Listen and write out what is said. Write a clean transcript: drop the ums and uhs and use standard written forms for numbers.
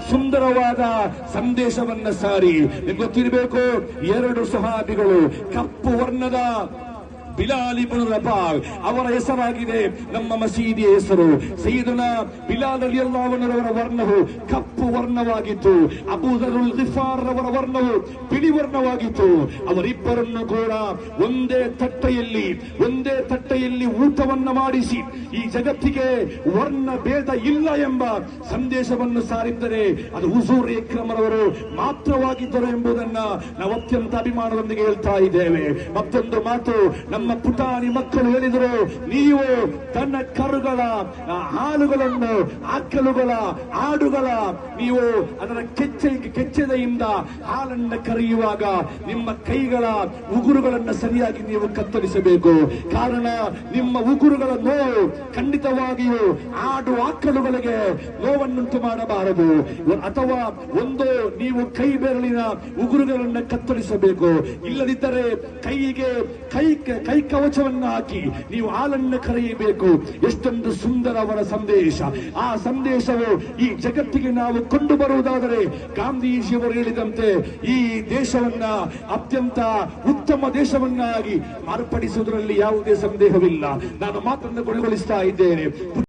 ಸುಂದರವಾದ ಸಂದೇಶವನ್ನ ಸಾರಿ. ನಿಮ್ಗೆ ಗೊತ್ತಿರಬೇಕು, 2 ಸಹಾಬಿಗಳು ಕಪ್ಪು ವರ್ಣದ ಬಿಲಾಲ್ ಇಬ್ನ್ ರಬಾಹ್ ಅವರ ಹೆಸರಾಗಿದೆ ನಮ್ಮ ಮಸೀದಿಯ ಹೆಸರು. ಸಯ್ಯಿದುನಾ ಬಿಲಾಲ್ ರಲಿಯಲ್ಲಾಹು ಅನ್ಹುರವರ ವರ್ಣವು ಕಪ್ಪು ವರ್ಣವಾಗಿತ್ತು. ಅಬೂ ಝರುಲ್ ಗಿಫಾರ್ ರವರ ವರ್ಣವು ಬಿಳಿ ವರ್ಣವಾಗಿತ್ತು. ಅವರಿಬ್ಬರನ್ನು ಕೂಡ ಒಂದೇ ತಟ್ಟೆಯಲ್ಲಿ ಊಟವನ್ನು ಮಾಡಿಸಿ ಈ ಜಗತ್ತಿಗೆ ವರ್ಣ ಭೇದ ಇಲ್ಲ ಎಂಬ ಸಂದೇಶವನ್ನು ಸಾರಿದ್ದರೆ ಅದು ಹುಜೂರ್ ಅಕ್ರಮರವರು ಮಾತ್ರವಾಗಿದ್ದರು ಎಂಬುದನ್ನ ನಾವು ಅತ್ಯಂತ ಅಭಿಮಾನದೊಂದಿಗೆ ಹೇಳ್ತಾ ಇದ್ದೇವೆ. ಮತ್ತೊಂದು ಮಾತು ನಮ್ಮ ಪುಟಾಣಿ ಮಕ್ಕಳು ಹೇಳಿದರು, ನೀವು ತನ್ನ ಕರುಗಳ ಹಾಲುಗಳನ್ನು ಆಕಳುಗಳ ಆಡುಗಳ ನೀವು ಅದರ ಕೆಚ್ಚೆದೆಯಿಂದ ಹಾಲನ್ನು ಕರೆಯುವಾಗ ನಿಮ್ಮ ಕೈಗಳ ಉಗುರುಗಳನ್ನು ಸರಿಯಾಗಿ ನೀವು ಕತ್ತರಿಸಬೇಕು. ಕಾರಣ ನಿಮ್ಮ ಉಗುರುಗಳ ನೋವು ಖಂಡಿತವಾಗಿಯೂ ಆಡು ಆಕಳುಗಳಿಗೆ ನೋವನ್ನುಂಟು ಮಾಡಬಾರದು. ಅಥವಾ ಒಂದು ನೀವು ಕೈ ಬೆರಳಿನ ಉಗುರುಗಳನ್ನು ಕತ್ತರಿಸಬೇಕು. ಇಲ್ಲದಿದ್ದರೆ ಕೈಗೆ ಕೈ ಕವಚವನ್ನು ಹಾಕಿ ನೀವು ಹಾಲನ್ನು ಕರೆಯಬೇಕು. ಎಷ್ಟೊಂದು ಸುಂದರವರ ಸಂದೇಶ. ಆ ಸಂದೇಶವು ಈ ಜಗತ್ತಿಗೆ ನಾವು ಕೊಂಡು ಬರುವುದಾದರೆ ಗಾಂಧೀಜಿಯವರು ಹೇಳಿದಂತೆ ಈ ದೇಶವನ್ನ ಅತ್ಯಂತ ಉತ್ತಮ ದೇಶವನ್ನಾಗಿ ಮಾರ್ಪಡಿಸುವುದರಲ್ಲಿ ಯಾವುದೇ ಸಂದೇಹವಿಲ್ಲ. ನಾನು ಮಾತನ್ನು ಕೊನೆಗೊಳಿಸ್ತಾ ಇದ್ದೇನೆ.